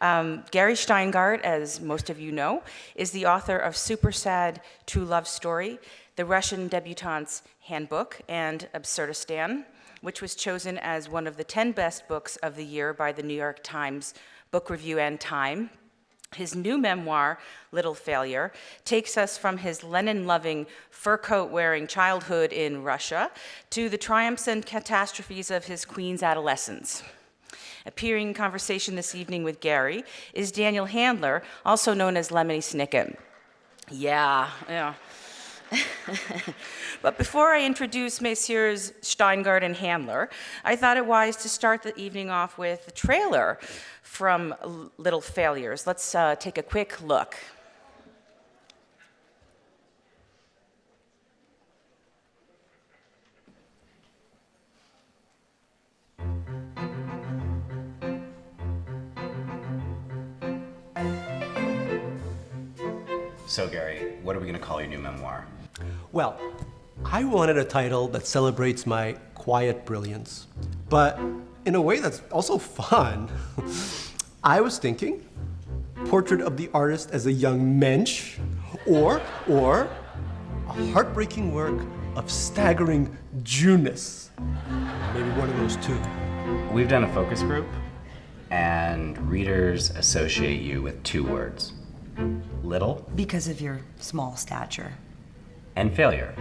Gary Shteyngart, as most of you know, is the author of Super Sad True Love Story, The Russian Debutante's Handbook, and Absurdistan, which was chosen as one of the 10 best books of the year by the New York Times Book Review and Time. His new memoir, Little Failure, takes us from his Lenin-loving, fur coat-wearing childhood in Russia to the triumphs and catastrophes of his queen's adolescence. Appearing in conversation this evening with Gary is Daniel Handler, also known as Lemony Snicket. Yeah. But before I introduce Messieurs Shteyngart and Handler, I thought it wise to start the evening off with the trailer from Little Failures. Let's take a quick look. So Gary, what are we going to call your new memoir? Well, I wanted a title that celebrates my quiet brilliance, but in a way that's also fun. I was thinking Portrait of the Artist as a Young Mensch, or a heartbreaking work of staggering Jewness. Maybe one of those two. We've done a focus group, and readers associate you with two words. Little. Because of your small stature. And failure.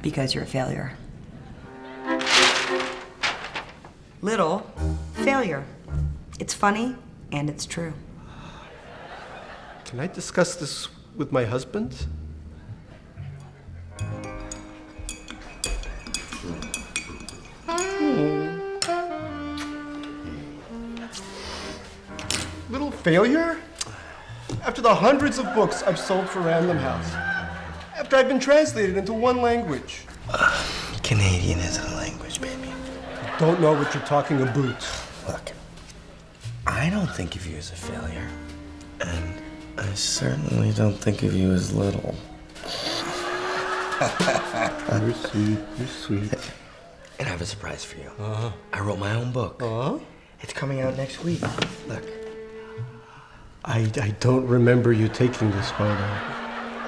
Because you're a failure. Little failure. It's funny and it's true. Can I discuss this with my husband? Little failure? After the hundreds of books I've sold for Random House. After I've been translated into one language. Canadian isn't a language, baby. I don't know what you're talking about. Look, I don't think of you as a failure. And I certainly don't think of you as little. You're sweet, you're sweet. And I have a surprise for you. I wrote my own book. It's coming out next week. Look. I don't remember you taking this photo.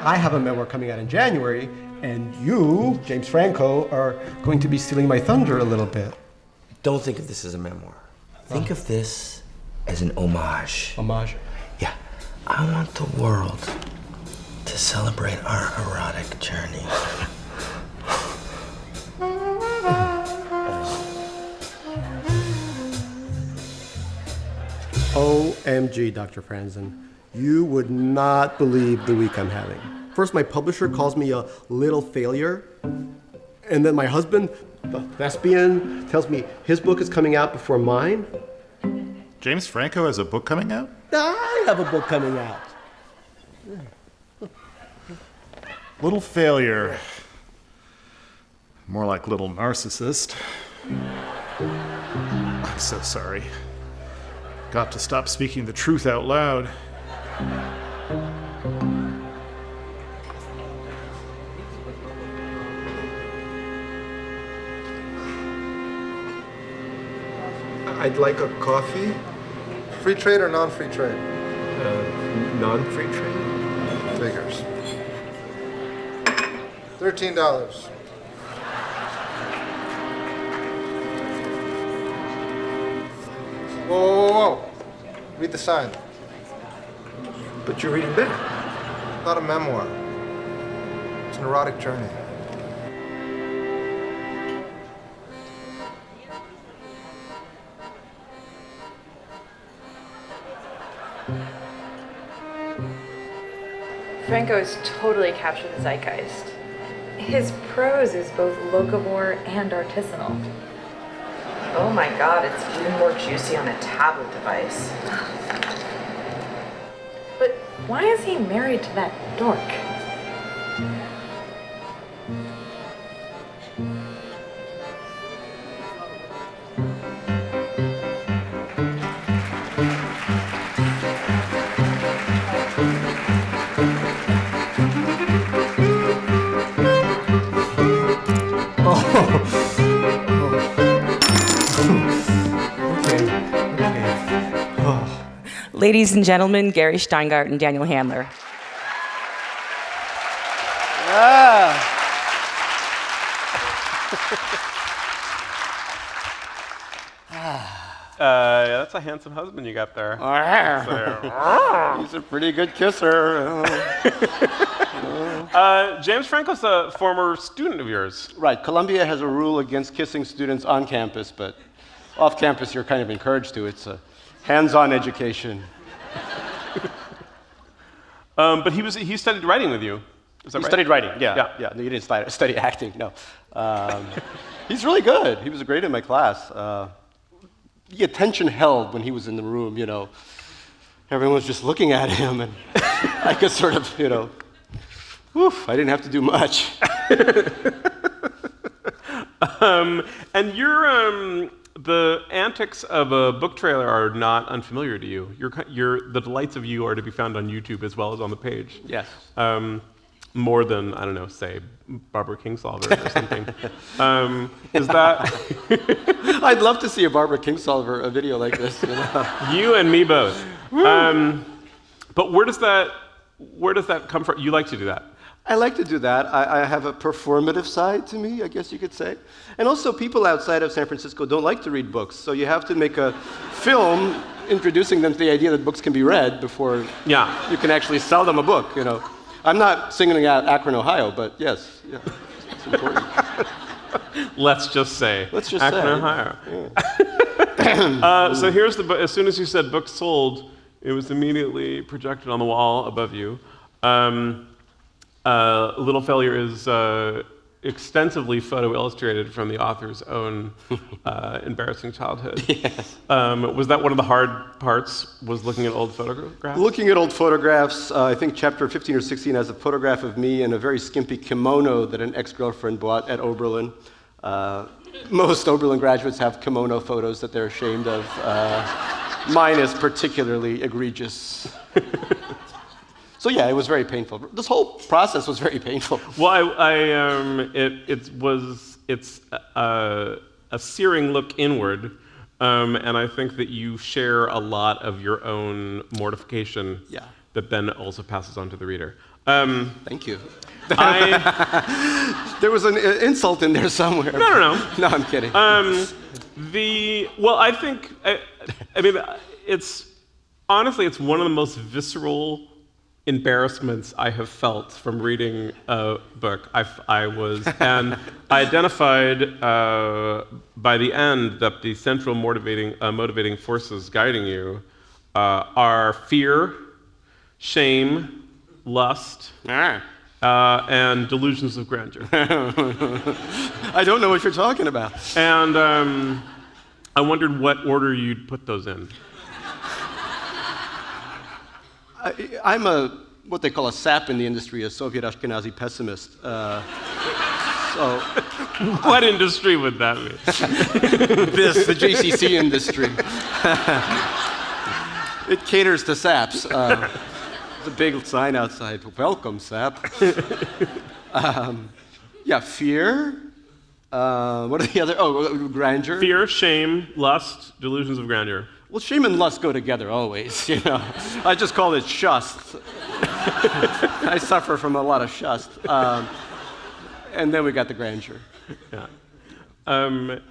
I have a memoir coming out in January, and you, James Franco, are going to be stealing my thunder a little bit. Don't think of this as a memoir. Think of this as an homage. Homage? Yeah. I want the world to celebrate our erotic journey. OMG, Dr. Franzen. You would not believe the week I'm having. First, my publisher calls me a little failure. And then my husband, the thespian, tells me his book is coming out before mine. James Franco has a book coming out? I have a book coming out. Little failure. More like little narcissist. I'm so sorry. Got to stop speaking the truth out loud. I'd like a coffee. Free trade or non-free trade? Non-free trade? Figures. $13. Whoa. Read the sign. But you're reading that. Not a memoir. It's an erotic journey. Franco has totally captured the zeitgeist. His prose is both locavore and artisanal. Oh my god, it's even more juicy on a tablet device. But why is he married to that dork? Ladies and gentlemen, Gary Shteyngart and Daniel Handler. That's a handsome husband you got there. He's a pretty good kisser. James Franco's a former student of yours. Right. Columbia has a rule against kissing students on campus, but off campus you're kind of encouraged to. It's a hands-on education. But he studied writing with you. Is that He right? studied writing, yeah. Yeah. Yeah, no, he didn't study acting, no. He's really good. He was great in my class. The attention held when he was in the room, you know. Everyone was just looking at him, and I could sort of, you know, I didn't have to do much. And the antics of a book trailer are not unfamiliar to you. The delights of you are to be found on YouTube as well as on the page. Yes. More than, I don't know, say, Barbara Kingsolver or something. Is that... I'd love to see a Barbara Kingsolver, a video like this. You know? You and me both. But where does that come from? You like to do that? I like to do that. I have a performative side to me, I guess you could say. And also, people outside of San Francisco don't like to read books, so you have to make a film introducing them to the idea that books can be read before you can actually sell them a book, you know. I'm not singling out Akron, Ohio, but yes, yeah, it's important. Let's just say Akron, Ohio. Yeah. So here's the book. As soon as you said books sold, it was immediately projected on the wall above you. Little Failure is extensively photo illustrated from the author's own embarrassing childhood. Yes. Was that one of the hard parts, was looking at old photographs? Looking at old photographs, I think chapter 15 or 16 has a photograph of me in a very skimpy kimono that an ex-girlfriend bought at Oberlin. Most Oberlin graduates have kimono photos that they're ashamed of. Mine is particularly egregious. So yeah, it was very painful. This whole process was very painful. Well, it's a searing look inward, and I think that you share a lot of your own mortification that then also passes on to the reader. Thank you. There was an insult in there somewhere. No. No, I'm kidding. I think, honestly, it's one of the most visceral embarrassments I have felt from reading a book. And I identified by the end that the central motivating forces guiding you are fear, shame, lust, and delusions of grandeur. I don't know what you're talking about. And I wondered what order you'd put those in. I'm what they call a sap in the industry, a Soviet Ashkenazi pessimist. What industry would that be? The JCC industry. It caters to saps. There's a big sign outside, welcome, sap. Fear. What are the other? Grandeur. Fear, shame, lust, delusions of grandeur. Well, shame and lust go together always, you know. I just call it shust. I suffer from a lot of shust. And then we got the grandeur. Yeah. And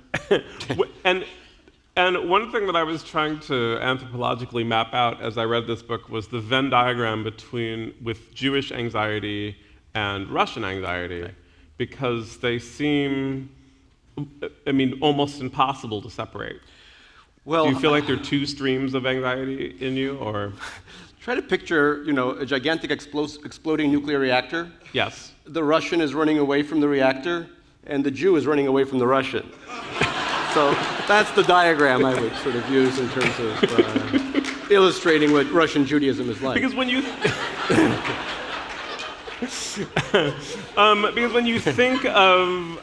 one thing that I was trying to anthropologically map out as I read this book was the Venn diagram with Jewish anxiety and Russian anxiety, because they seem, almost impossible to separate. Well, do you feel like there are two streams of anxiety in you, or? Try to picture, a gigantic exploding nuclear reactor. Yes. The Russian is running away from the reactor, and the Jew is running away from the Russian. So that's the diagram I would sort of use in terms of illustrating what Russian Judaism is like. Because when you think of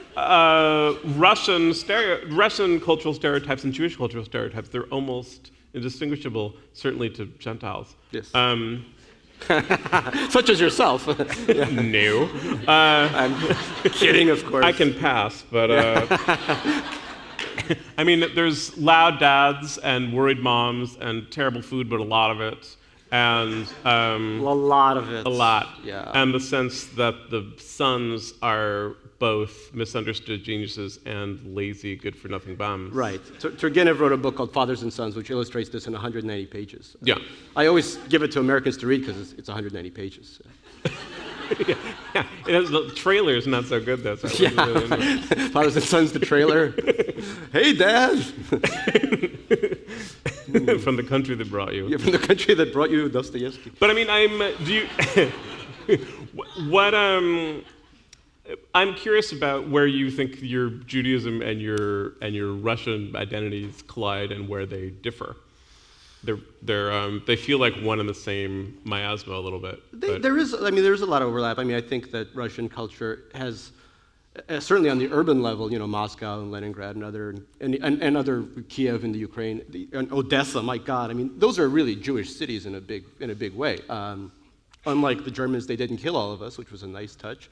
Russian cultural stereotypes and Jewish cultural stereotypes, they're almost indistinguishable, certainly to Gentiles. Yes. Such as yourself. No. I'm kidding, of course. I can pass, but I mean, there's loud dads and worried moms and terrible food, but a lot of it. And a lot of it. A lot. Yeah. And the sense that the sons are both misunderstood geniuses and lazy, good-for-nothing bums. Right. Turgenev wrote a book called Fathers and Sons, which illustrates this in 190 pages. Yeah. I always give it to Americans to read because it's 190 pages. Yeah. The trailer is not so good, though. So Yeah. Fathers and Sons, the trailer. Hey, Dad! From the country that brought you. Yeah, from the country that brought you Dostoevsky. But I mean, I'm curious about where you think your Judaism and your Russian identities collide and where they differ. They feel like one and the same miasma a little bit. There is a lot of overlap. I mean, I think that Russian culture has, certainly on the urban level, Moscow and Leningrad and other Kiev in the Ukraine, and Odessa. My God, I mean, those are really Jewish cities in a big way. Unlike the Germans, they didn't kill all of us, which was a nice touch.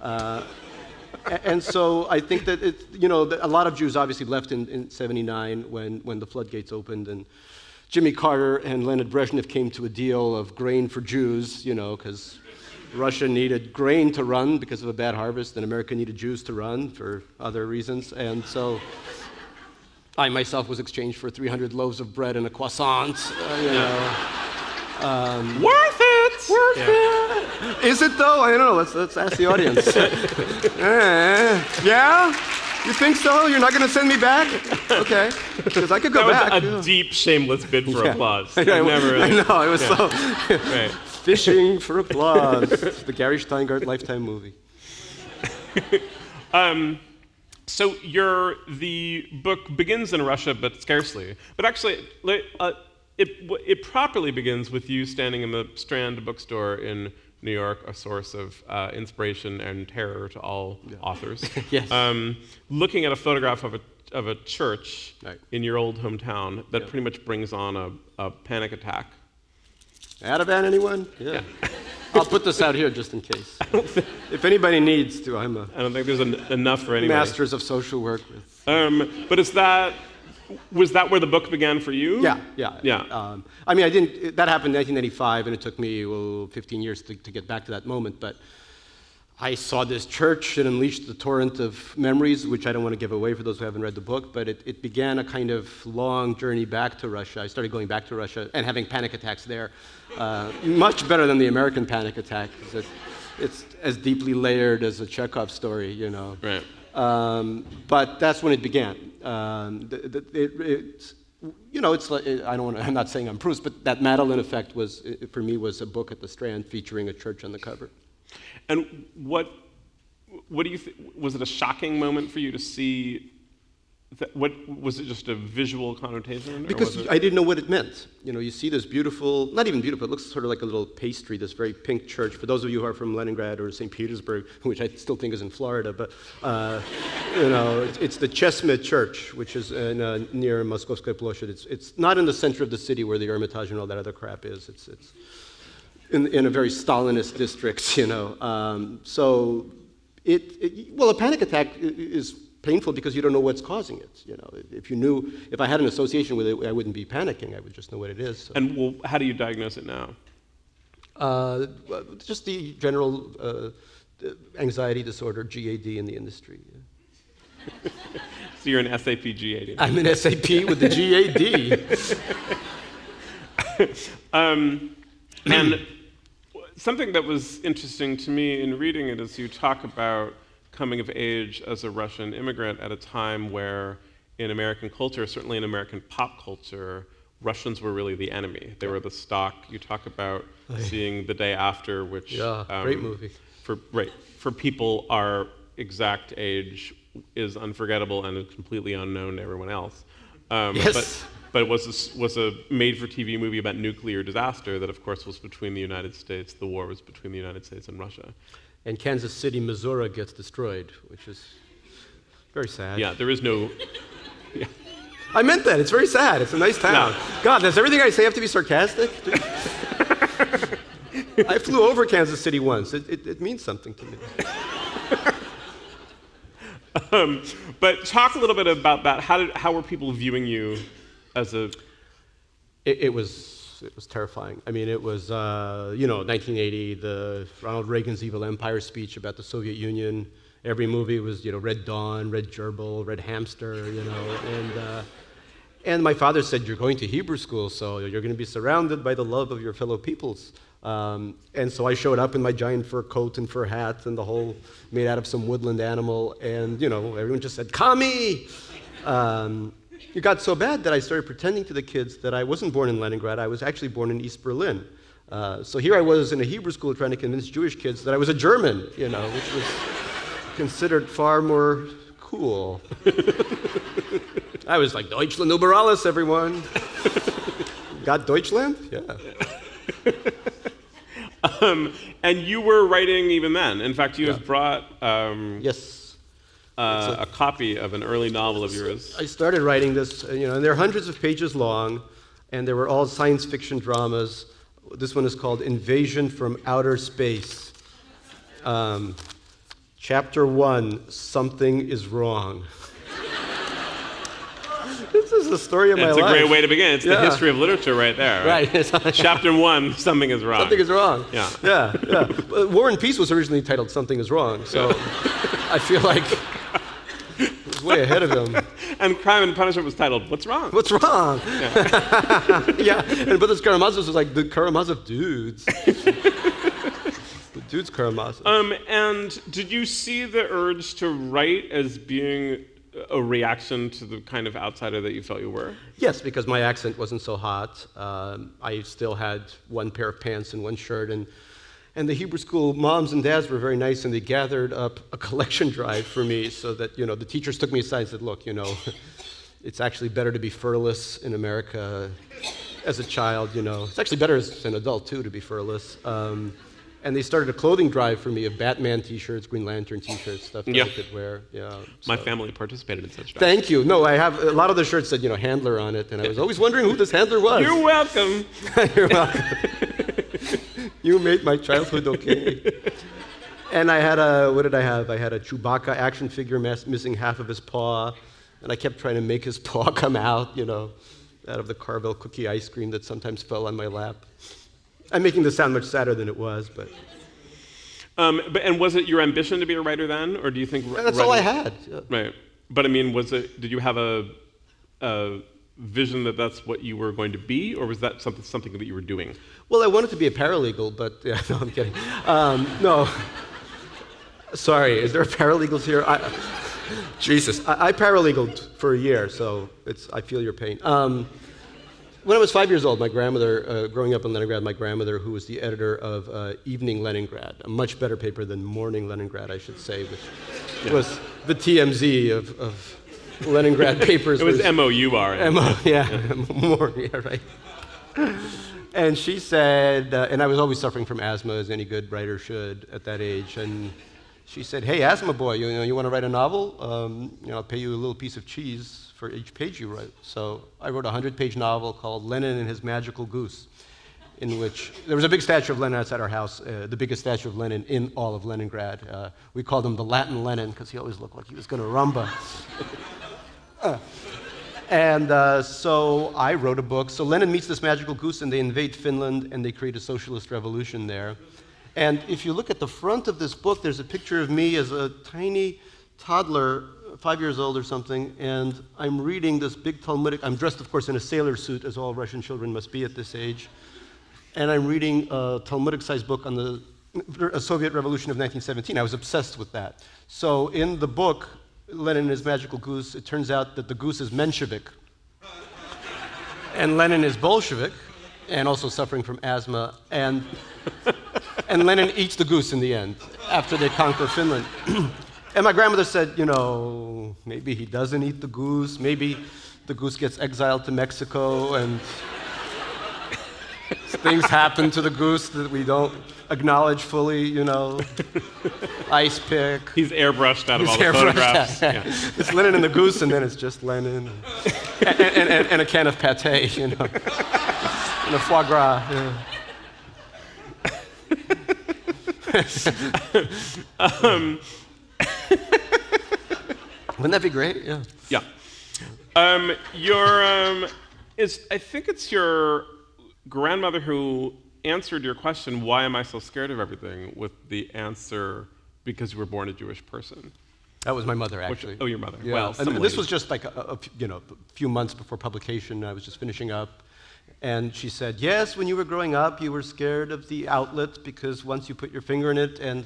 And so I think that a lot of Jews obviously left in '79 when the floodgates opened, and Jimmy Carter and Leonid Brezhnev came to a deal of grain for Jews, because Russia needed grain to run because of a bad harvest, and America needed Jews to run for other reasons. And so I myself was exchanged for 300 loaves of bread and a croissant. Worth it! Worth it! Is it though? I don't know. Let's ask the audience. Yeah? You think so? You're not going to send me back? Okay. Because I could go back. That was a deep, shameless bid for applause. I know, it was so... Right. Fishing for applause. It's the Gary Shteyngart Lifetime movie. So the book begins in Russia, but scarcely. But actually, it properly begins with you standing in the Strand bookstore in New York, a source of inspiration and terror to all authors. Yes. Looking at a photograph of a church in your old hometown that pretty much brings on a panic attack. Ativan, anyone? Yeah. I'll put this out here just in case. If anybody needs to, I don't think there's enough for anybody. Masters of social work. But was that where the book began for you? Yeah. I mean, that happened in 1995, and it took me 15 years to get back to that moment, but I saw this church. It unleashed the torrent of memories, which I don't want to give away for those who haven't read the book, but it began a kind of long journey back to Russia. I started going back to Russia and having panic attacks there. Much better than the American panic attack. It's as deeply layered as a Chekhov story, Right. But that's when it began. It's like, I'm not saying I'm Proust, but that Madeline effect for me was a book at the Strand featuring a church on the cover. And what do you think? Was it a shocking moment for you to see? What was it? Just a visual connotation? Because I didn't know what it meant. You see this beautiful, not even beautiful. It looks sort of like a little pastry. This very pink church. For those of you who are from Leningrad or St. Petersburg, which I still think is in Florida, but it's the Chesmet Church, which is near Moskovskaya Ploshchad. It's not in the center of the city where the Hermitage and all that other crap is. It's in a very Stalinist district, So a panic attack is painful because you don't know what's causing it. If I had an association with it, I wouldn't be panicking. I would just know what it is. So. And how do you diagnose it now? Just the general anxiety disorder, GAD in the industry. Yeah. So you're an SAP GAD. I'm an SAP with the GAD. And something that was interesting to me in reading it is you talk about coming of age as a Russian immigrant at a time where in American culture, certainly in American pop culture, Russians were really the enemy. They were the stock. You talk about seeing The Day After, which great movie. For people our exact age is unforgettable and is completely unknown to everyone else. Yes. But it was a made-for-TV movie about nuclear disaster that, of course, was between the United States. The war was between the United States and Russia. And Kansas City, Missouri gets destroyed, which is very sad. Yeah, there is no... Yeah. I meant that. It's very sad. It's a nice town. No. God, does everything I say have to be sarcastic? I flew over Kansas City once. It means something to me. But talk a little bit about that. How were people viewing you as a... It was terrifying. I mean, it was, 1980, the Ronald Reagan's Evil Empire speech about the Soviet Union. Every movie was, Red Dawn, Red Gerbil, Red Hamster, and my father said, you're going to Hebrew school, so you're going to be surrounded by the love of your fellow peoples. And so I showed up in my giant fur coat and fur hat and the whole made out of some woodland animal, and, everyone just said, Kami! It got so bad that I started pretending to the kids that I wasn't born in Leningrad, I was actually born in East Berlin. So here I was in a Hebrew school trying to convince Jewish kids that I was a German, which was considered far more cool. I was like, Deutschland über alles, everyone. Got Deutschland? Yeah. And you were writing even then. In fact, you have brought yes. A copy of an early novel of yours. I started writing this, and they're hundreds of pages long, and they were all science fiction dramas. This one is called Invasion from Outer Space. Chapter 1, Something is Wrong. This is the story of my life. It's a great way to begin. It's the history of literature right there. Right. Chapter 1, Something is Wrong. Something is Wrong. Yeah. War and Peace was originally titled Something is Wrong, so I feel like it was way ahead of him. And Crime and Punishment was titled What's Wrong? What's Wrong? Yeah. And Brothers Karamazov was like the Karamazov dudes. The dudes Karamazov. And did you see the urge to write as being a reaction to the kind of outsider that you felt you were? Yes, because my accent wasn't so hot. I still had one pair of pants and one shirt, and the Hebrew school moms and dads were very nice, and they gathered up a collection drive for me so that, the teachers took me aside and said, look, it's actually better to be furless in America as a child, It's actually better as an adult, too, to be furless. And they started a clothing drive for me of Batman T-shirts, Green Lantern T-shirts, stuff that I could wear. Yeah. My family participated in such drives. Thank you. No, I have a lot of the shirts said, handler on it, and I was always wondering who this handler was. You're welcome. You're welcome. You made my childhood okay. And I had what did I have? I had a Chewbacca action figure missing half of his paw, and I kept trying to make his paw come out, out of the Carvel cookie ice cream that sometimes fell on my lap. I'm making this sound much sadder than it was, but... And was it your ambition to be a writer then, or do you think... That's all I had. Yeah. Right. But I mean, did you have a vision that that's what you were going to be, or was that something that you were doing? Well, I wanted to be a paralegal, but... Yeah, no, I'm kidding. No. Sorry, is there paralegals here? Jesus. I paralegaled for a year, so I feel your pain. When I was 5 years old, my grandmother, growing up in Leningrad, my grandmother, who was the editor of Evening Leningrad, a much better paper than Morning Leningrad, I should say, which was the TMZ of Leningrad papers. It was MOUR. More, yeah, right. And she said, and I was always suffering from asthma, as any good writer should at that age, and she said, hey, asthma boy, you want to write a novel? I'll pay you a little piece of cheese for each page you write. So I wrote a 100-page novel called Lenin and His Magical Goose, in which there was a big statue of Lenin outside our house, the biggest statue of Lenin in all of Leningrad. We called him the Latin Lenin because he always looked like he was going to rumba. So I wrote a book. So Lenin meets this magical goose, and they invade Finland, and they create a socialist revolution there. And if you look at the front of this book, there's a picture of me as a tiny toddler, 5 years old or something, and I'm reading this big Talmudic. I'm dressed, of course, in a sailor suit, as all Russian children must be at this age. And I'm reading a Talmudic-sized book on the Soviet Revolution of 1917. I was obsessed with that. So in the book, Lenin and His Magical Goose, it turns out that the goose is Menshevik. And Lenin is Bolshevik, and also suffering from asthma. And Lenin eats the goose in the end, after they conquer Finland. And my grandmother said, maybe he doesn't eat the goose. Maybe the goose gets exiled to Mexico, and things happen to the goose that we don't acknowledge fully, Ice pick. He's airbrushed out of all the photographs. Yeah. It's Lenin and the goose, and then it's just Lenin. And a can of pate, and a foie gras. Wouldn't that be great? Yeah. Yeah. I think it's your grandmother who answered your question, why am I so scared of everything, with the answer, because you were born a Jewish person. That was my mother, actually. Oh, your mother. Yeah. Well, and this was just like a few months before publication. I was just finishing up. And she said, yes, when you were growing up, you were scared of the outlet because once you put your finger in it and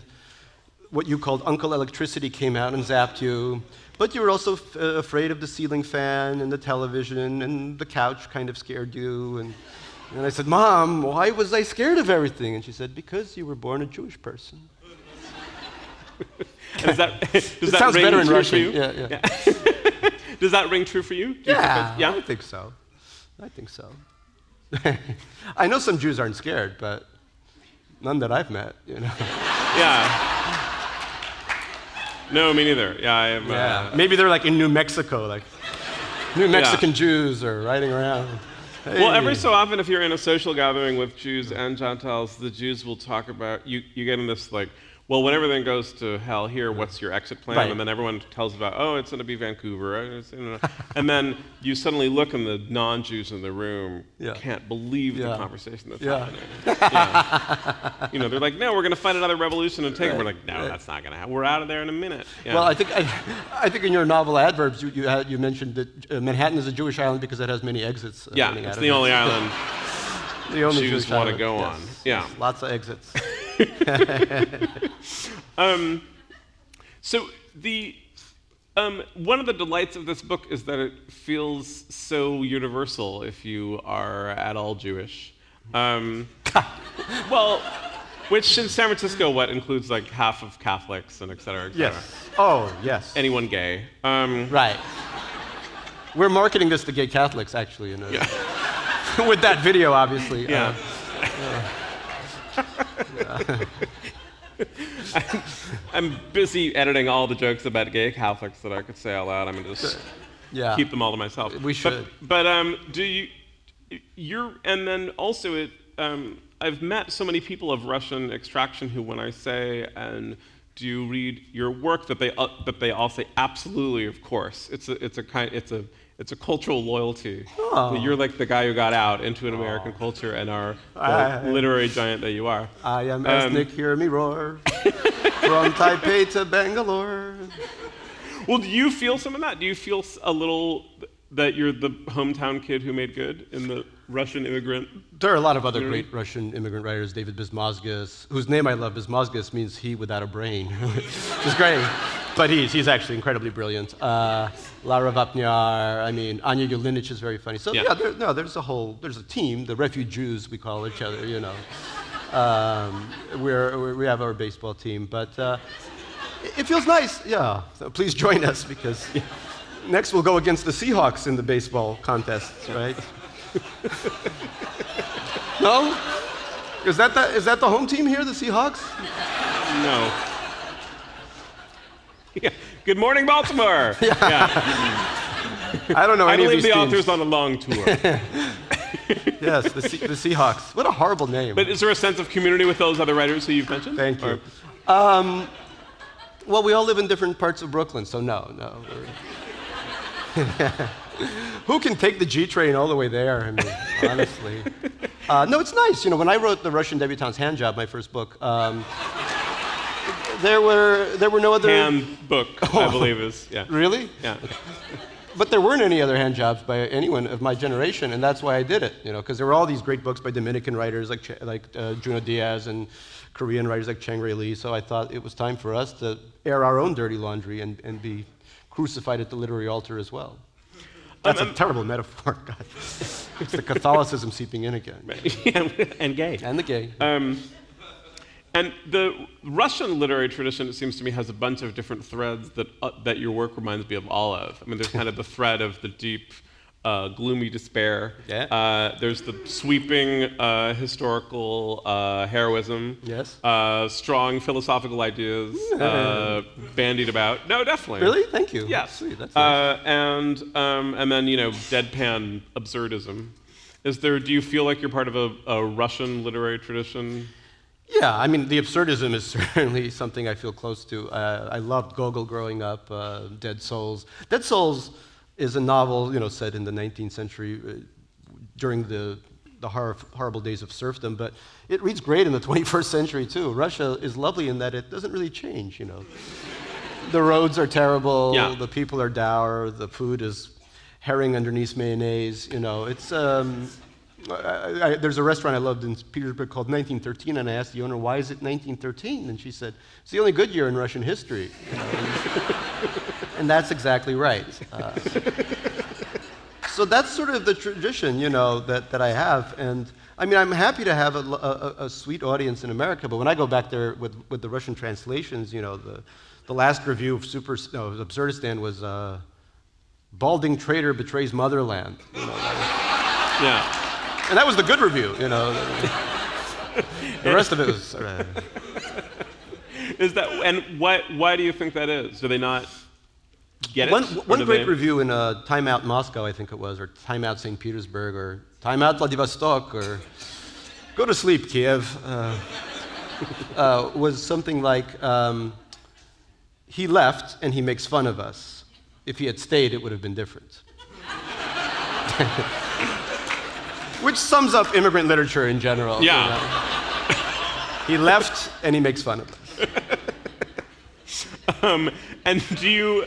what you called Uncle Electricity came out and zapped you. But you were also afraid of the ceiling fan and the television, and the couch kind of scared you. And I said, Mom, why was I scared of everything? And she said, because you were born a Jewish person. Does that sounds ring better in true Russian. for you? Yeah. Does that ring true for you? Yeah, I think so. I know some Jews aren't scared, but none that I've met, Yeah. No, me neither. Yeah, I am. Maybe they're like in New Mexico, like New Mexican Jews are riding around. Hey. Well, every so often, if you're in a social gathering with Jews and Gentiles, the Jews will talk about, you get in this like, well, when everything goes to hell here, what's your exit plan? Right. And then everyone tells about, oh, it's going to be Vancouver. And then you suddenly look, and the non-Jews in the room can't believe the conversation that's happening. Yeah. They're like, no, we're going to fight another revolution and take it. We're like, no, that's not going to happen. We're out of there in a minute. Yeah. Well, I think in your novel Adverbs, you mentioned that Manhattan is a Jewish island because it has many exits. Yeah, it's the only island the only Jews want to go on. Yeah. Lots of exits. So one of the delights of this book is that it feels so universal if you are at all Jewish. Well, which in San Francisco, includes like half of Catholics and et cetera, et cetera. Yes. Oh, yes. Anyone gay. Right. We're marketing this to gay Catholics, actually. With that video, obviously. Yeah. I'm busy editing all the jokes about gay Catholics that I could say out loud. I'm going to just keep them all to myself. We should. But and then also I've met so many people of Russian extraction who, when I say, and do you read your work, that they all say absolutely, of course. It's a cultural loyalty. Oh. You're like the guy who got out into an American culture and are the literary giant that you are. I am ethnic, hear me roar. From Taipei to Bangalore. Well, do you feel some of that? Do you feel a little that you're the hometown kid who made good in the Russian immigrant? There are a lot of other great Russian immigrant writers. David Bismazgas, whose name I love. Bismazgas means he without a brain, which is great. But he's actually incredibly brilliant. Lara Vapnyar, Anya Yulinich is very funny. So there's a team, the Refuge Jews, we call each other, we have our baseball team, but it feels nice, So please join us, because next we'll go against the Seahawks in the baseball contests, right? No? Is that the home team here, the Seahawks? No. Yeah. Good morning, Baltimore. I don't know any of these teams. I believe the author's on a long tour. Yes, the Seahawks. What a horrible name. But is there a sense of community with those other writers who you've mentioned? Thank you. Well, we all live in different parts of Brooklyn, so no. Who can take the G train all the way there? Honestly. No, it's nice. When I wrote The Russian Debutante's Handjob, my first book, there were no other... Handbook, I believe is, yeah. Really? Yeah. But there weren't any other hand jobs by anyone of my generation, and that's why I did it, because there were all these great books by Dominican writers like Junot Diaz and Korean writers like Chang Rae Lee, so I thought it was time for us to air our own dirty laundry and be crucified at the literary altar as well. That's a terrible metaphor, God. It's the Catholicism seeping in again. And gay. And the gay. And the Russian literary tradition, it seems to me, has a bunch of different threads that your work reminds me of all of. There's kind of the thread of the deep, gloomy despair. Yeah. There's the sweeping historical heroism. Yes. Strong philosophical ideas bandied about. No, definitely. Really? Thank you. Yes. Sweet. That's nice. And then deadpan absurdism. Do you feel like you're part of a Russian literary tradition? Yeah, I mean, the absurdism is certainly something I feel close to. I loved Gogol growing up, Dead Souls. Dead Souls is a novel, set in the 19th century during the horrible days of serfdom, but it reads great in the 21st century, too. Russia is lovely in that it doesn't really change, The roads are terrible, the people are dour, the food is herring underneath mayonnaise, It's... there's a restaurant I loved in Petersburg called 1913, and I asked the owner, why is it 1913? And she said, it's the only good year in Russian history. And that's exactly right. So that's sort of the tradition, that I have. And I mean, I'm happy to have a sweet audience in America, but when I go back there with the Russian translations, the last review of Absurdistan was Balding Traitor Betrays Motherland. Yeah. And that was the good review, The rest of it was... Is that, and why do you think that is? Do they not get it? One great review in Time Out Moscow, I think it was, or Time Out St. Petersburg, or Time Out Vladivostok, or Go to Sleep, Kiev, was something like, he left and he makes fun of us. If he had stayed, it would have been different. Which sums up immigrant literature in general. Yeah. He left and he makes fun of us. And do you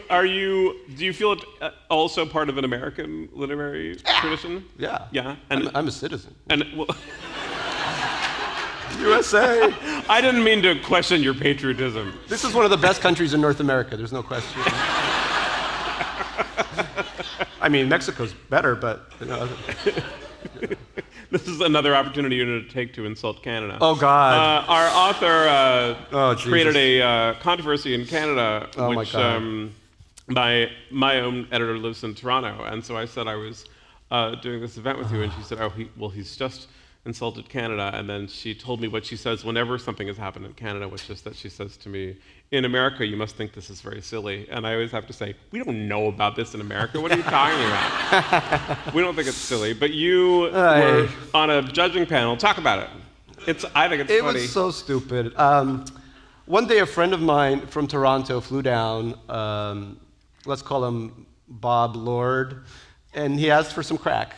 feel it also part of an American literary tradition? Yeah. Yeah. And I'm a citizen. And well, USA. I didn't mean to question your patriotism. This is one of the best countries in North America. There's no question. I mean, Mexico's better, but This is another opportunity to take to insult Canada. Oh, God. Our author created Jesus. a controversy in Canada, which my own editor lives in Toronto, and so I said I was doing this event with you, and she said, he's just insulted Canada, and then she told me what she says whenever something has happened in Canada, which is that she says to me, in America, you must think this is very silly. And I always have to say, we don't know about this in America. What are you talking about? We don't think it's silly. But you were on a judging panel. Talk about it. I think it's funny. It was so stupid. One day, a friend of mine from Toronto flew down. Let's call him Bob Lord. And he asked for some crack.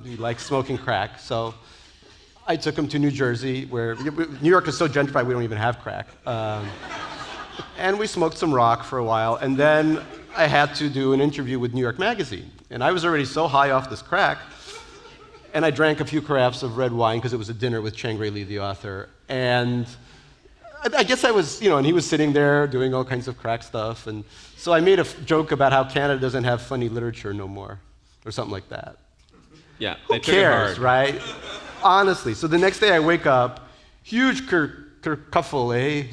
He likes smoking crack. So I took him to New Jersey, where New York is so gentrified we don't even have crack. And we smoked some rock for a while, and then I had to do an interview with New York Magazine. And I was already so high off this crack, and I drank a few carafes of red wine because it was a dinner with Chang-Rae Lee, the author. And I guess I was, and he was sitting there doing all kinds of crack stuff. And so I made a joke about how Canada doesn't have funny literature no more, or something like that. Yeah, Who cares, right? Honestly. So the next day I wake up, huge kerfuffle, eh?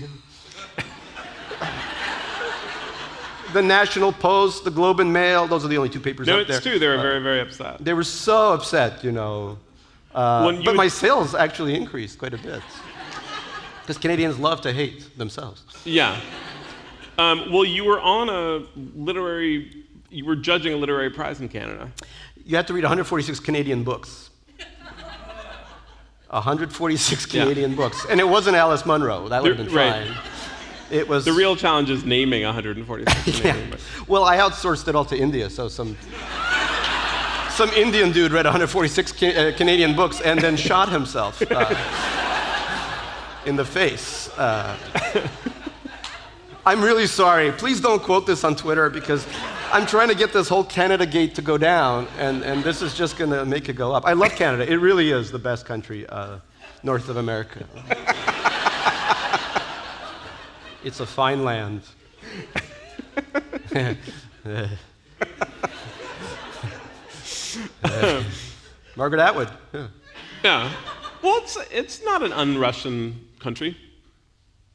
The National Post, the Globe and Mail, those are the only two papers no, up there. No, it's true. They were very, very upset. They were so upset, but my sales actually increased quite a bit. Because Canadians love to hate themselves. Yeah. Well, you were you were judging a literary prize in Canada. You had to read 146 Canadian books. 146 Canadian books. And it wasn't Alice Munro. That would have been fine. Right. It was... The real challenge is naming 146 Canadian books. Well, I outsourced it all to India, so some Indian dude read 146 Canadian books and then shot himself in the face. I'm really sorry. Please don't quote this on Twitter because I'm trying to get this whole Canada gate to go down, and this is just going to make it go up. I love Canada. It really is the best country north of America. It's a fine land. Margaret Atwood. Yeah. Well, it's not an un-Russian country.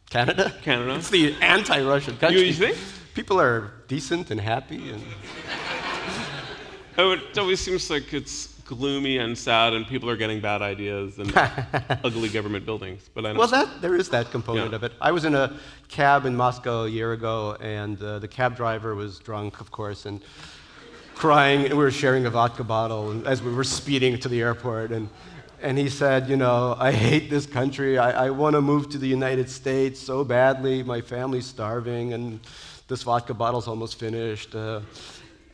Canada? Canada. It's the anti-Russian country. You think? People are decent and happy. And... Oh, it always seems like it's gloomy and sad, and people are getting bad ideas and ugly government buildings. But I don't. Well, there is that component of it. I was in a cab in Moscow a year ago, and the cab driver was drunk, of course, and crying. And we were sharing a vodka bottle as we were speeding to the airport. And And he said, I hate this country. I want to move to the United States so badly. My family's starving, and this vodka bottle's almost finished.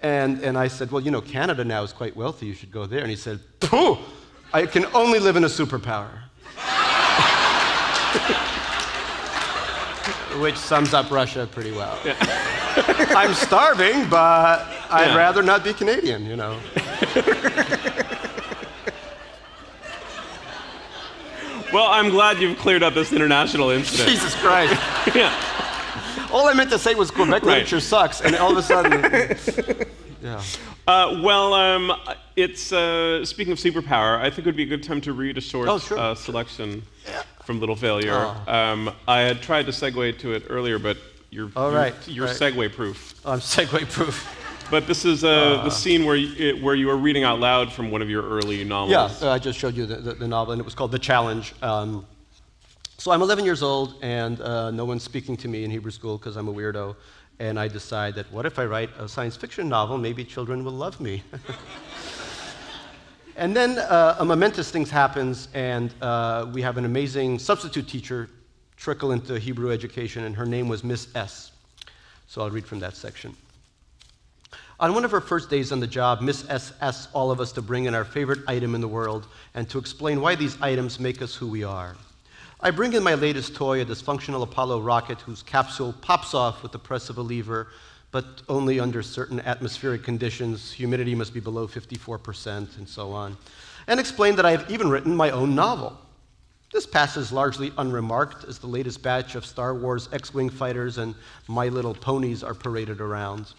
And I said, well, Canada now is quite wealthy. You should go there. And he said, pooh, I can only live in a superpower. Which sums up Russia pretty well. Yeah. I'm starving, but I'd rather not be Canadian, Well, I'm glad you've cleared up this international incident. Jesus Christ. Yeah. All I meant to say was Quebec literature sucks, and all of a sudden, yeah. It's speaking of superpower, I think it would be a good time to read a short selection from Little Failure. I had tried to segue to it earlier, but you're segue proof. I'm segue proof. But this is the scene where you were reading out loud from one of your early novels. Yeah, I just showed you the novel, and it was called The Challenge. So I'm 11 years old, and no one's speaking to me in Hebrew school because I'm a weirdo. And I decide that what if I write a science fiction novel? Maybe children will love me. And then a momentous thing happens, and we have an amazing substitute teacher trickle into Hebrew education, and her name was Miss S. So I'll read from that section. On one of her first days on the job, Miss S asks all of us to bring in our favorite item in the world and to explain why these items make us who we are. I bring in my latest toy, a dysfunctional Apollo rocket whose capsule pops off with the press of a lever, but only under certain atmospheric conditions. Humidity must be below 54% and so on. And explain that I have even written my own novel. This passes largely unremarked as the latest batch of Star Wars X-Wing fighters and My Little Ponies are paraded around.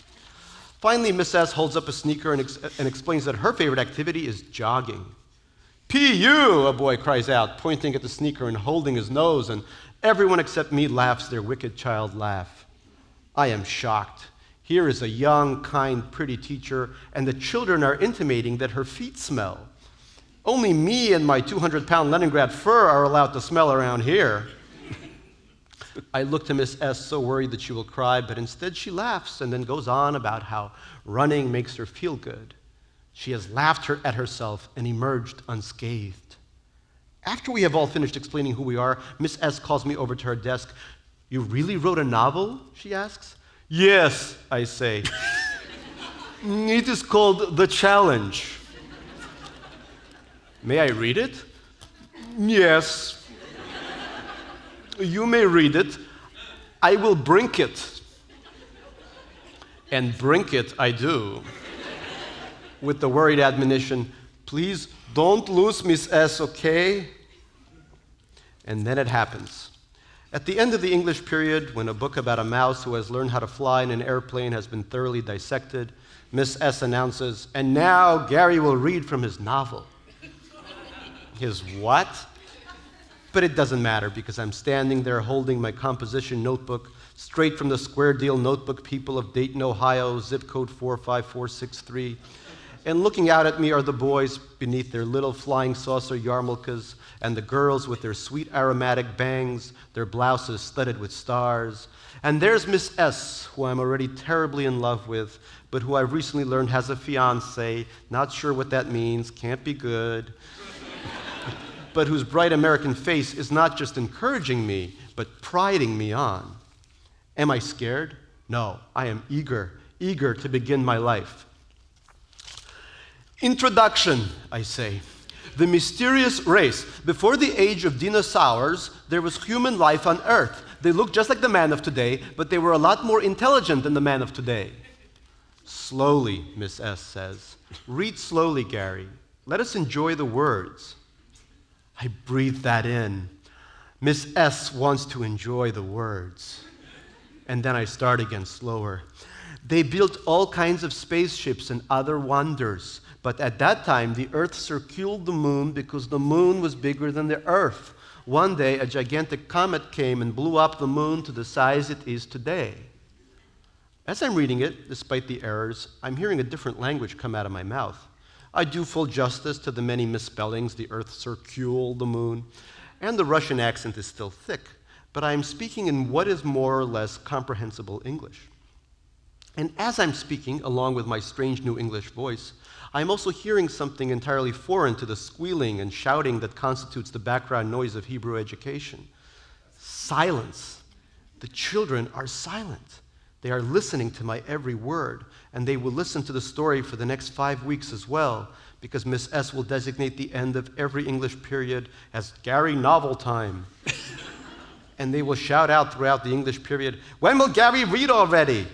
Finally, Miss S holds up a sneaker and explains that her favorite activity is jogging. P.U., a boy cries out, pointing at the sneaker and holding his nose, and everyone except me laughs their wicked child laugh. I am shocked. Here is a young, kind, pretty teacher, and the children are intimating that her feet smell. Only me and my 200-pound Leningrad fur are allowed to smell around here. I look to Miss S so worried that she will cry, but instead she laughs and then goes on about how running makes her feel good. She has laughed at herself and emerged unscathed. After we have all finished explaining who we are, Miss S calls me over to her desk. You really wrote a novel? She asks. Yes, I say. It is called The Challenge. May I read it? Yes. You may read it. I will brink it. And brink it I do. With the worried admonition, please don't lose Miss S, okay? And then it happens. At the end of the English period, when a book about a mouse who has learned how to fly in an airplane has been thoroughly dissected, Miss S announces, and now Gary will read from his novel. His what? But it doesn't matter because I'm standing there holding my composition notebook straight from the Square Deal Notebook people of Dayton, Ohio, zip code 45463. And looking out at me are the boys beneath their little flying saucer yarmulkes and the girls with their sweet aromatic bangs, their blouses studded with stars. And there's Miss S, who I'm already terribly in love with, but who I've recently learned has a fiancé, not sure what that means, can't be good, but whose bright American face is not just encouraging me, but priding me on. Am I scared? No, I am eager to begin my life. Introduction, I say. The mysterious race. Before the age of dinosaurs, there was human life on Earth. They looked just like the man of today, but they were a lot more intelligent than the man of today. Slowly, Miss S says. Read slowly, Gary. Let us enjoy the words. I breathe that in. Miss S wants to enjoy the words. And then I start again slower. They built all kinds of spaceships and other wonders. But at that time, the Earth circled the moon because the moon was bigger than the Earth. One day, a gigantic comet came and blew up the moon to the size it is today. As I'm reading it, despite the errors, I'm hearing a different language come out of my mouth. I do full justice to the many misspellings, the Earth circled the moon, and the Russian accent is still thick, but I am speaking in what is more or less comprehensible English. And as I'm speaking, along with my strange New English voice, I'm also hearing something entirely foreign to the squealing and shouting that constitutes the background noise of Hebrew education. Silence. The children are silent. They are listening to my every word, and they will listen to the story for the next 5 weeks as well, because Miss S will designate the end of every English period as Gary novel time. And they will shout out throughout the English period, "When will Gary read already?"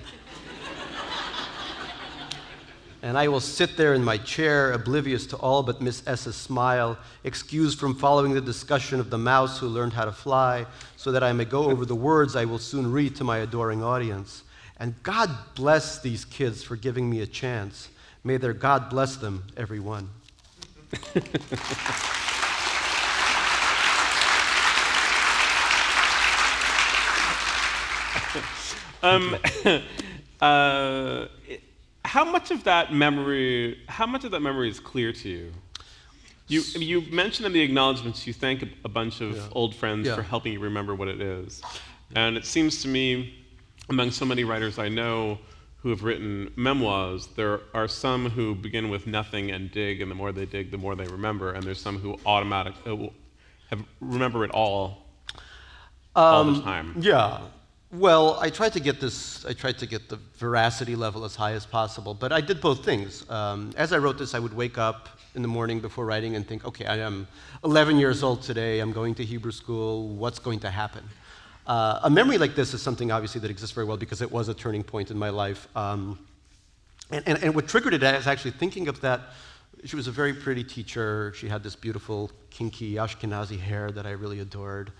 And I will sit there in my chair, oblivious to all but Miss S.'s smile, excused from following the discussion of the mouse who learned how to fly, so that I may go over the words I will soon read to my adoring audience. And God bless these kids for giving me a chance. May their God bless them, everyone. How much of that memory is clear to you? You mentioned in the acknowledgments you thank a bunch of old friends for helping you remember what it is. And it seems to me, among so many writers I know who have written memoirs, there are some who begin with nothing and dig, and the more they dig, the more they remember, and there's some who remember it all the time. Yeah. Well, I tried to get the veracity level as high as possible, but I did both things. As I wrote this, I would wake up in the morning before writing and think, okay, I am 11 years old today, I'm going to Hebrew school, what's going to happen? A memory like this is something, obviously, that exists very well because it was a turning point in my life. And what triggered it is actually thinking of that. She was a very pretty teacher. She had this beautiful, kinky Ashkenazi hair that I really adored.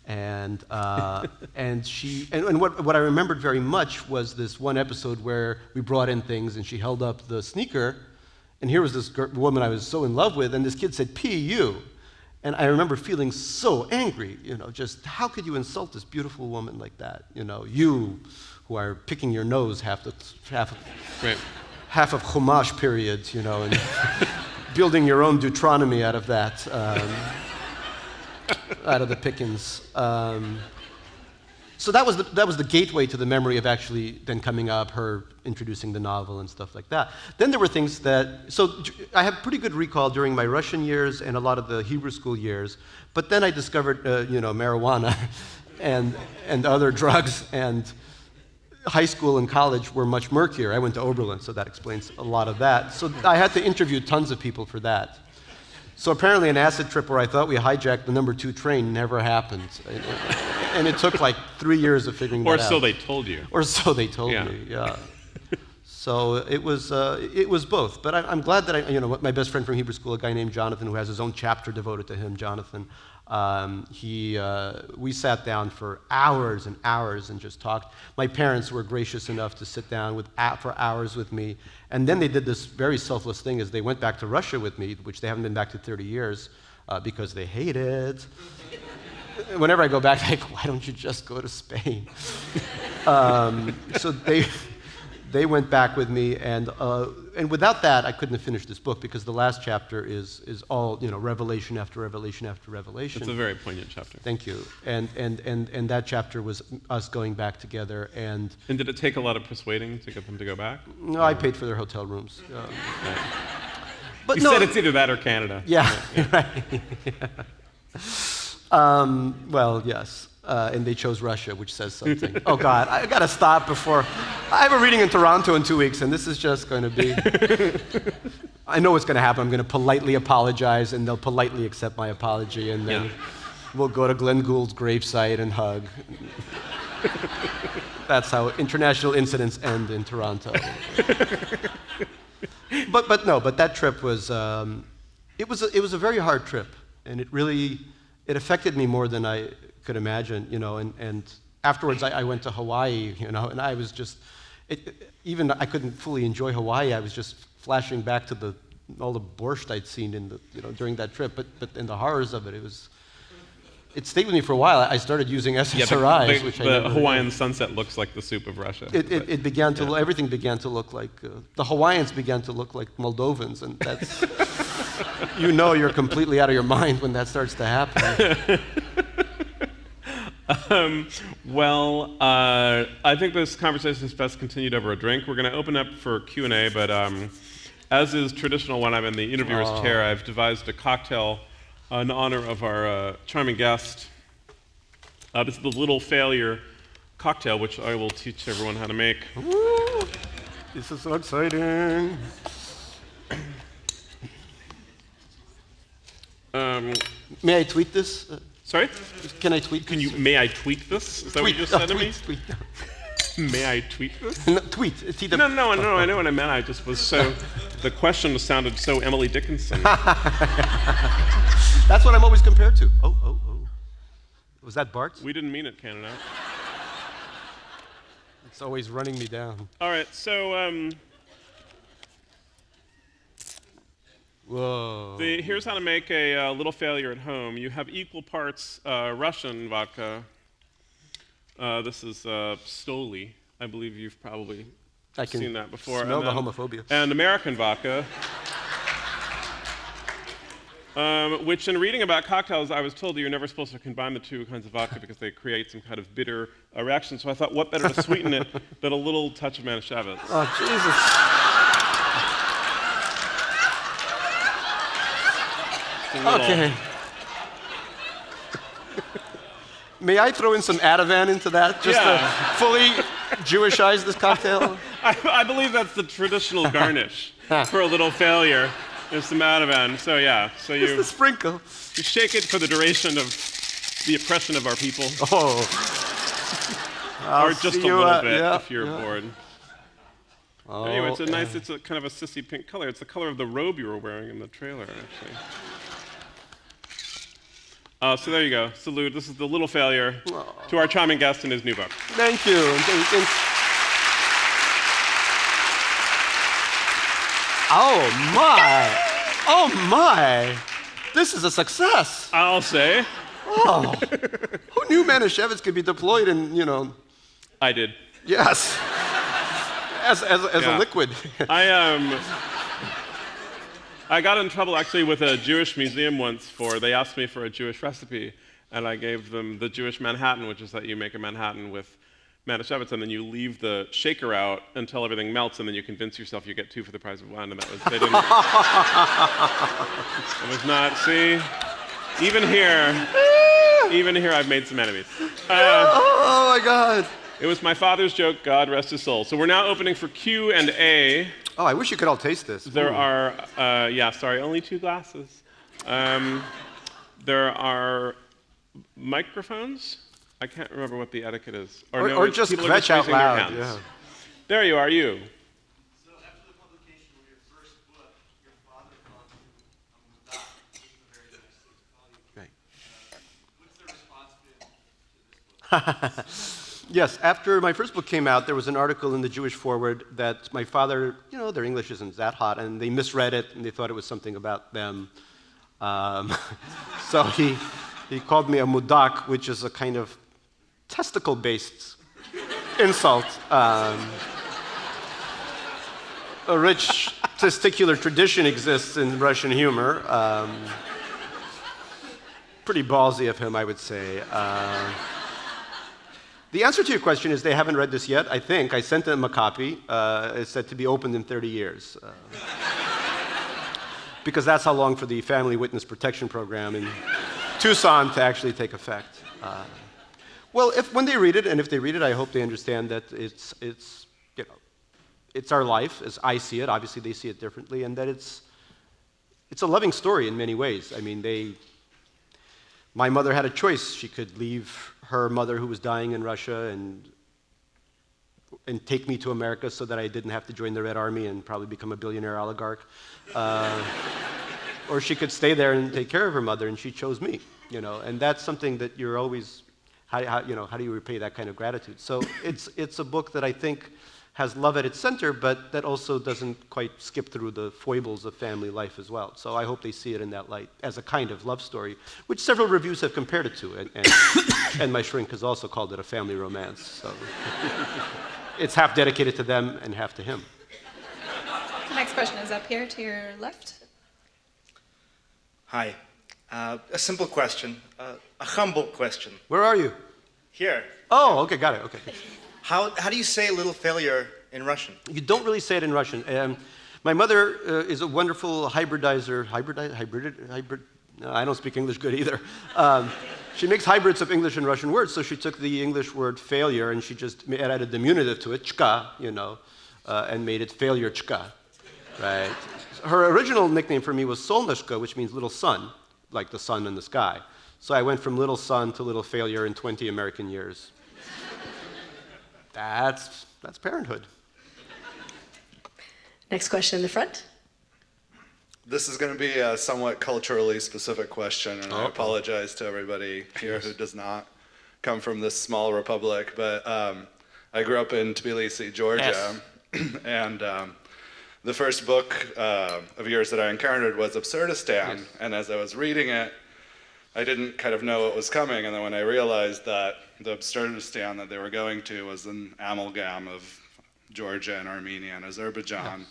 And what I remembered very much was this one episode where we brought in things and she held up the sneaker, and here was this woman I was so in love with, and this kid said, "P.U." And I remember feeling so angry, just how could you insult this beautiful woman like that? You who are picking your nose half of Chumash period, and building your own Deuteronomy out of that. Out of the pickings. So that was the gateway to the memory of actually then coming up, her introducing the novel and stuff like that. Then there were things so I have pretty good recall during my Russian years and a lot of the Hebrew school years, but then I discovered, marijuana and other drugs, and high school and college were much murkier. I went to Oberlin, so that explains a lot of that. So I had to interview tons of people for that. So apparently an acid trip where I thought we hijacked the number 2 train never happened. And it took like 3 years of figuring that out. Or so they told you. Or so they told me, yeah. So it was both. But I'm glad that my best friend from Hebrew school, a guy named Jonathan, who has his own chapter devoted to him, Jonathan, we sat down for hours and hours and just talked. My parents were gracious enough to sit down for hours with me. And then they did this very selfless thing, is they went back to Russia with me, which they haven't been back to 30 years, because they hate it. Whenever I go back, they're like, why don't you just go to Spain? So they went back with me, and without that, I couldn't have finished this book, because the last chapter is all revelation after revelation after revelation. It's a very poignant chapter. Thank you. And that chapter was us going back together. And did it take a lot of persuading to get them to go back? No, I paid for their hotel rooms. Right. But you said it's either that or Canada. Yeah. Right. Well, yes. And they chose Russia, which says something. Oh, God, I got to stop before. I have a reading in Toronto in 2 weeks, and this is just going to be. I know what's going to happen. I'm going to politely apologize, and they'll politely accept my apology, and then we'll go to Glenn Gould's gravesite and hug. That's how international incidents end in Toronto. But that trip was. It was a very hard trip, and it affected me more than I could imagine, and afterwards I went to Hawaii, and I was just, even I couldn't fully enjoy Hawaii. I was just flashing back to all the borscht I'd seen during that trip, but in the horrors of it, it stayed with me for a while. I started using SSRIs, which the Hawaiian sunset looks like the soup of Russia. It began to, everything began to look like, the Hawaiians began to look like Moldovans, and that's, you're completely out of your mind when that starts to happen. I think this conversation is best continued over a drink. We're going to open up for Q&A, but as is traditional when I'm in the interviewer's chair, I've devised a cocktail in honor of our charming guest. This is the Little Failure cocktail, which I will teach everyone how to make. Woo! This is so exciting. May I tweet this? Sorry? Can I tweet this? May I tweet this? Is that what you just said to me? Tweet. May I tweet this? No, tweet. No, I know what I meant. I just was so, the question sounded so Emily Dickinson. That's what I'm always compared to. Oh. Was that Bart? We didn't mean it, Canada. It's always running me down. All right, so whoa. Here's how to make a Little Failure at home. You have equal parts Russian vodka. This is Stoli. I believe you've probably seen that before. Smell the homophobia. And American vodka. Which in reading about cocktails, I was told that you're never supposed to combine the two kinds of vodka because they create some kind of bitter reaction. So I thought, what better to sweeten it than a little touch of Manischewitz? Oh, Jesus. Okay. May I throw in some Ativan into that just to fully Jewishize this cocktail? I believe that's the traditional garnish for a Little Failure. There's some Ativan. So yeah, so just a sprinkle. You shake it for the duration of the oppression of our people. Oh. Or just a little bit if you're bored. Oh, anyway, it's a kind of a sissy pink color. It's the color of the robe you were wearing in the trailer, actually. So there you go. Salute. This is the Little Failure to our charming guest in his new book. Thank you. Oh my! This is a success. I'll say. Oh, who knew Manischewitz could be deployed in, I did. Yes. As a liquid. I got in trouble actually with a Jewish museum once they asked me for a Jewish recipe, and I gave them the Jewish Manhattan, which is that you make a Manhattan with Manischewitz, and then you leave the shaker out until everything melts, and then you convince yourself you get two for the price of one, and that was, they didn't. It was not, see? Even here I've made some enemies. Oh my God. It was my father's joke, God rest his soul. So we're now opening for Q&A. Oh, I wish you could all taste this. There are, only 2 glasses. There are microphones. I can't remember what the etiquette is. Or just stretch out loud. Yeah. There you are, you. So after the publication of your first book, your father called you a Mudak, which is a very nice thing to call you. Right. What's the response been to this book? Yes, after my first book came out, there was an article in the Jewish Forward that my father, their English isn't that hot, and they misread it, and they thought it was something about them. So he called me a mudak, which is a kind of testicle-based insult. A rich testicular tradition exists in Russian humor. Pretty ballsy of him, I would say. The answer to your question is they haven't read this yet, I think. I sent them a copy. It's said to be opened in 30 years. Because that's how long for the Family Witness Protection Program in Tucson to actually take effect. Well, when they read it, and if they read it, I hope they understand that it's our life as I see it. Obviously, they see it differently, and that it's a loving story in many ways. I mean, my mother had a choice. She could leave her mother, who was dying in Russia, and take me to America so that I didn't have to join the Red Army and probably become a billionaire oligarch. Or she could stay there and take care of her mother, and she chose me. And that's something that you're always, how do you repay that kind of gratitude? So it's a book that I think has love at its center, but that also doesn't quite skip through the foibles of family life as well. So I hope they see it in that light as a kind of love story, which several reviews have compared it to, and my shrink has also called it a family romance. So it's half dedicated to them and half to him. The next question is up here to your left. Hi. A simple question, a humble question. Where are you? Here. Oh, okay, got it. Okay. How do you say little failure in Russian? You don't really say it in Russian. My mother is a wonderful hybridizer. No, I don't speak English good either. She makes hybrids of English and Russian words, so she took the English word failure and she just added the diminutive to it, chka, and made it failure chka, right? Her original nickname for me was Solnishka, which means little sun, like the sun in the sky. So I went from little sun to little failure in 20 American years. That's parenthood. Next question in the front. This is going to be a somewhat culturally specific question, and I apologize to everybody here who does not come from this small republic, but I grew up in Tbilisi, Georgia, and the first book of yours that I encountered was Absurdistan, and as I was reading it, I didn't kind of know what was coming, and then when I realized that the Absurdistan that they were going to was an amalgam of Georgia and Armenia and Azerbaijan,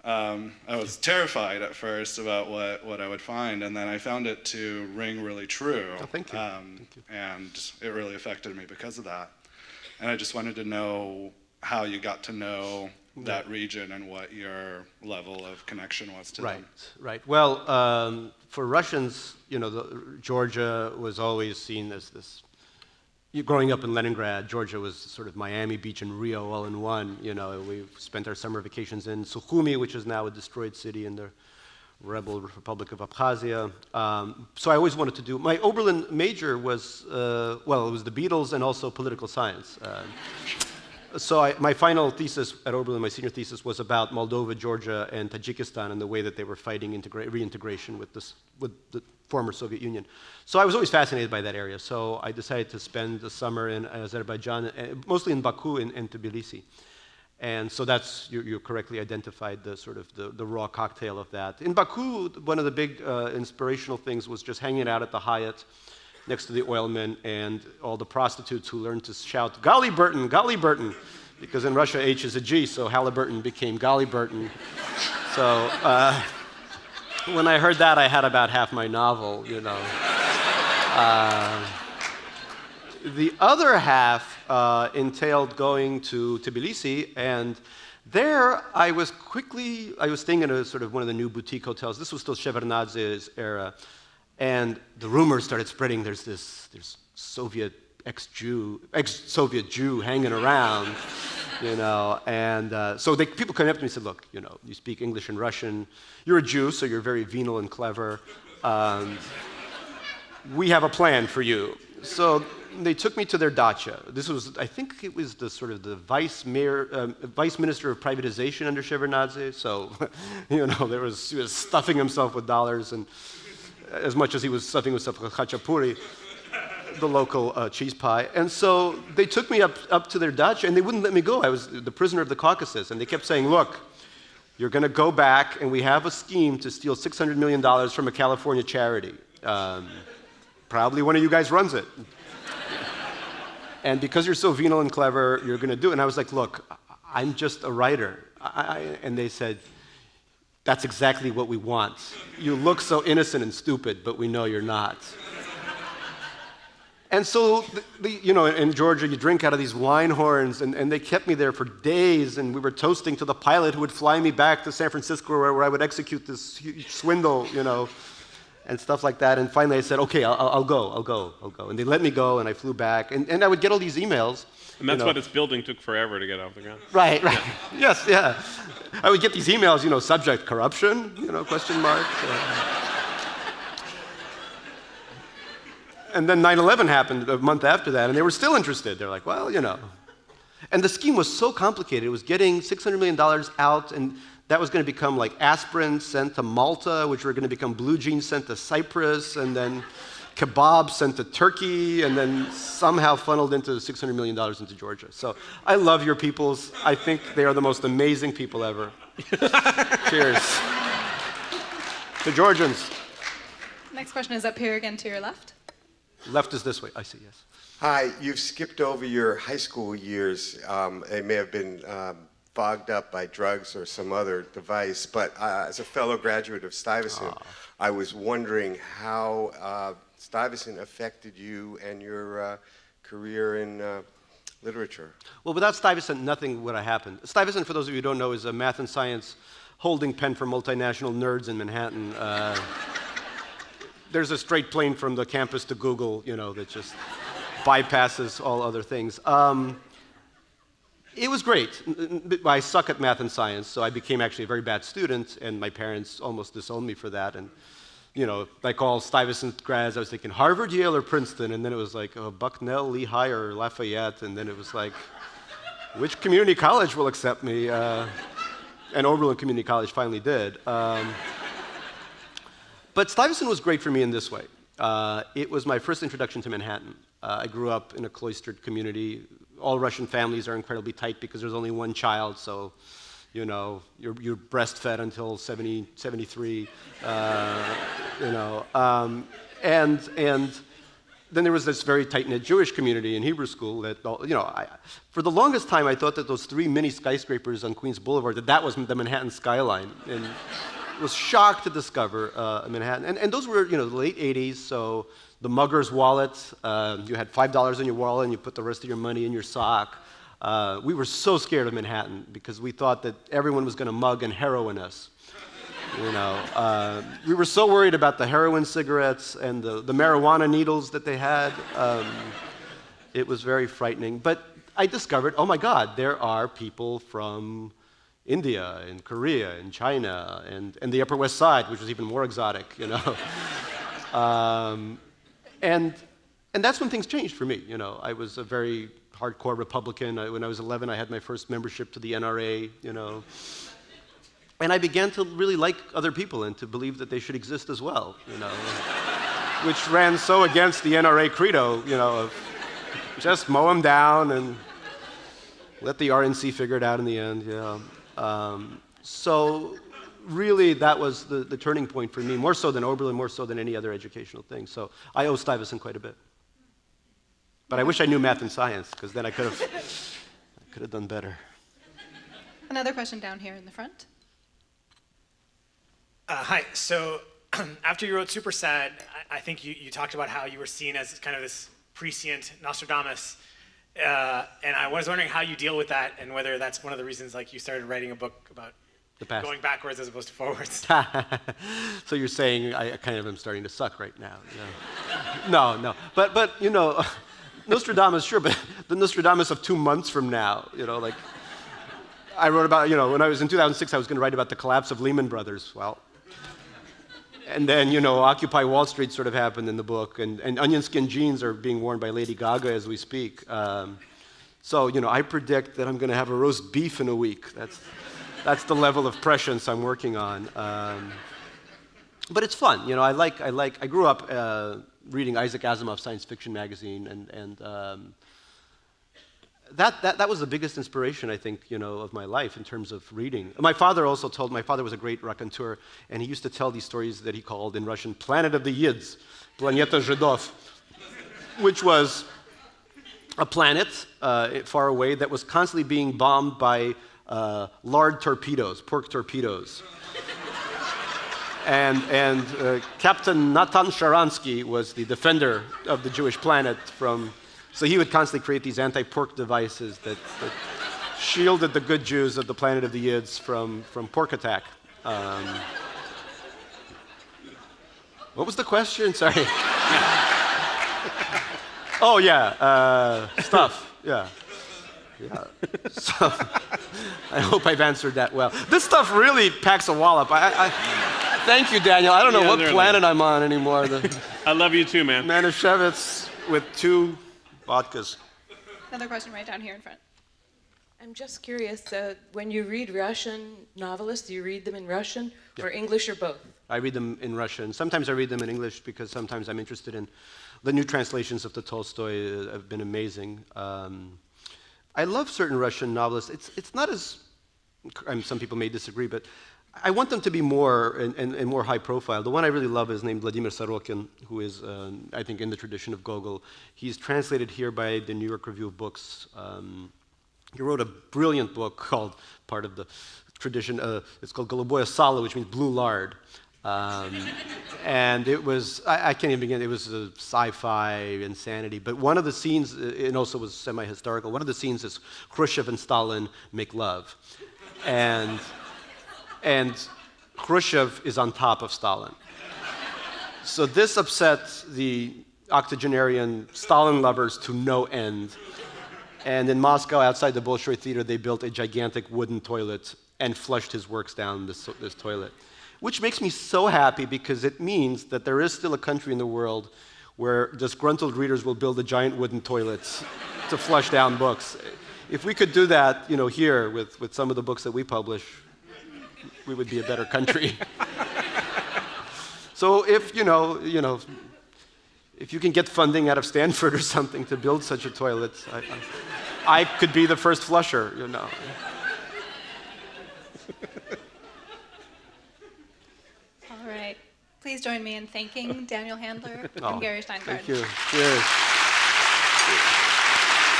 I was terrified at first about what I would find, and then I found it to ring really true. Oh, thank you. Thank you. And it really affected me because of that. And I just wanted to know how you got to know that region and what your level of connection was to them. Right. Well, for Russians, Georgia was always seen as this. Growing up in Leningrad, Georgia was sort of Miami Beach and Rio all in one. We spent our summer vacations in Sukhumi, which is now a destroyed city in the rebel Republic of Abkhazia. So I always wanted to do. My Oberlin major was it was the Beatles and also political science. So my final thesis at Oberlin, my senior thesis, was about Moldova, Georgia, and Tajikistan and the way that they were fighting reintegration with the former Soviet Union. So I was always fascinated by that area. So I decided to spend the summer in Azerbaijan, mostly in Baku and Tbilisi. And so that's, you correctly identified the sort of the raw cocktail of that. In Baku, one of the big inspirational things was just hanging out at the Hyatt next to the oilmen and all the prostitutes who learned to shout, "Golly Burton, Golly Burton," because in Russia H is a G, so Halliburton became Golly Burton. So when I heard that, I had about half my novel, The other half entailed going to Tbilisi, and there I was staying in a sort of one of the new boutique hotels. This was still Shevardnadze's era. And the rumors started spreading. There's Soviet ex-Soviet Jew hanging around, And so people came up to me and said, "Look, you speak English and Russian. You're a Jew, so you're very venal and clever. We have a plan for you." So they took me to their dacha. This was, I think, it was the sort of the vice minister of privatization under Shevardnadze. So, he was stuffing himself with dollars and. As much as he was stuffing himself with khachapuri, the local cheese pie. And so they took me up to their dacha, and they wouldn't let me go. I was the prisoner of the Caucasus, and they kept saying, "Look, you're going to go back, and we have a scheme to steal $600 million from a California charity. Probably one of you guys runs it. And because you're so venal and clever, you're going to do it." And I was like, "Look, I'm just a writer." And they said, "That's exactly what we want. You look so innocent and stupid, but we know you're not." And so, in Georgia, you drink out of these wine horns, and they kept me there for days, and we were toasting to the pilot who would fly me back to San Francisco where I would execute this huge swindle, and stuff like that. And finally I said, "Okay, I'll go. And they let me go, and I flew back, and I would get all these emails. And that's why this building took forever to get off the ground. Right. Yes, yeah. I would get these emails, subject question, question mark. And then 9/11 happened a month after that, and they were still interested. They're like, "Well, And the scheme was so complicated. It was getting $600 million out, and that was going to become like aspirin sent to Malta, which were going to become blue jeans sent to Cyprus, and then kebab sent to Turkey, and then somehow funneled into $600 million into Georgia. So I love your peoples. I think they are the most amazing people ever. Cheers. The Georgians. Next question is up here again to your left. Left is this way. I see, yes. Hi, you've skipped over your high school years. They may have been fogged up by drugs or some other device, but as a fellow graduate of Stuyvesant, I was wondering how Stuyvesant affected you and your career in literature? Well, without Stuyvesant, nothing would have happened. Stuyvesant, for those of you who don't know, is a math and science holding pen for multinational nerds in Manhattan. There's a straight plane from the campus to Google, that just bypasses all other things. It was great. I suck at math and science, so I became actually a very bad student, and my parents almost disowned me for that. And, like all Stuyvesant grads, I was thinking Harvard, Yale, or Princeton, and then it was like, Bucknell, Lehigh, or Lafayette, and then it was like, which community college will accept me? And Oberlin Community College finally did. But Stuyvesant was great for me in this way. It was my first introduction to Manhattan. I grew up in a cloistered community. All Russian families are incredibly tight because there's only one child, so you're breastfed until 73. And then there was this very tight-knit Jewish community in Hebrew school that, for the longest time I thought that those 3 mini skyscrapers on Queens Boulevard, that was the Manhattan skyline. And was shocked to discover Manhattan. And those were, the late 80s, so the mugger's wallet, you had $5 in your wallet and you put the rest of your money in your sock. We were so scared of Manhattan because we thought that everyone was going to mug and heroin us. We were so worried about the heroin cigarettes and the marijuana needles that they had. It was very frightening. But I discovered, oh my God, there are people from India and Korea and China and the Upper West Side, which was even more exotic, And that's when things changed for me. I was a very hardcore Republican. When I was 11, I had my first membership to the NRA, And I began to really like other people and to believe that they should exist as well, Which ran so against the NRA credo, of just mow them down and let the RNC figure it out in the end, So really that was the turning point for me, more so than Oberlin, more so than any other educational thing. So I owe Stuyvesant quite a bit. But I wish I knew math and science, because then I could have done better. Another question down here in the front. Hi. So after you wrote Super Sad, I think you talked about how you were seen as kind of this prescient Nostradamus. And I was wondering how you deal with that and whether that's one of the reasons you started writing a book about the past. Going backwards as opposed to forwards. So you're saying I kind of am starting to suck right now. No. But Nostradamus, sure, but the Nostradamus of 2 months from now, I wrote about, when I was in 2006, I was going to write about the collapse of Lehman Brothers. Well, and then, Occupy Wall Street sort of happened in the book, and onion skin jeans are being worn by Lady Gaga as we speak. So, I predict that I'm going to have a roast beef in a week. That's the level of prescience I'm working on. But it's fun. I grew up reading Isaac Asimov's science fiction magazine, and that was the biggest inspiration, I think, of my life in terms of reading. My father was a great raconteur, and he used to tell these stories that he called in Russian Planet of the Yids, Planeta Zhidov, which was a planet far away that was constantly being bombed by lard torpedoes, pork torpedoes. And Captain Natan Sharansky was the defender of the Jewish planet so he would constantly create these anti-pork devices that shielded the good Jews of the planet of the Yids from pork attack. What was the question? Sorry. Oh, yeah, stuff, yeah. So, I hope I've answered that well. This stuff really packs a wallop. Thank you, Daniel. I don't know what planet I'm on anymore. I love you too, man. Manischewitz with 2 vodkas. Another question right down here in front. I'm just curious, when you read Russian novelists, do you read them in Russian or English or both? I read them in Russian. Sometimes I read them in English because sometimes I'm interested in the new translations of the Tolstoy have been amazing. I love certain Russian novelists. It's not as, some people may disagree, but I want them to be more and more high profile. The one I really love is named Vladimir Sorokin, who is, I think, in the tradition of Gogol. He's translated here by the New York Review of Books. He wrote a brilliant book called, part of the tradition, it's called Goluboya Sala, which means blue lard. And it was, I can't even begin, it was a sci-fi insanity. But one of the scenes, it also was semi-historical, one of the scenes is Khrushchev and Stalin make love. And Khrushchev is on top of Stalin. So this upset the octogenarian Stalin lovers to no end. And in Moscow, outside the Bolshoi Theater, they built a gigantic wooden toilet and flushed his works down this toilet. Which makes me so happy because it means that there is still a country in the world where disgruntled readers will build a giant wooden toilets to flush down books. If we could do that, here with some of the books that we publish, we would be a better country. So if if you can get funding out of Stanford or something to build such a toilet, I could be the first flusher. All right. Please join me in thanking Daniel Handler and Gary Shteyngart. Thank you. Cheers.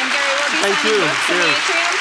And Gary will be Thank signing you. books in the Cheers. atrium.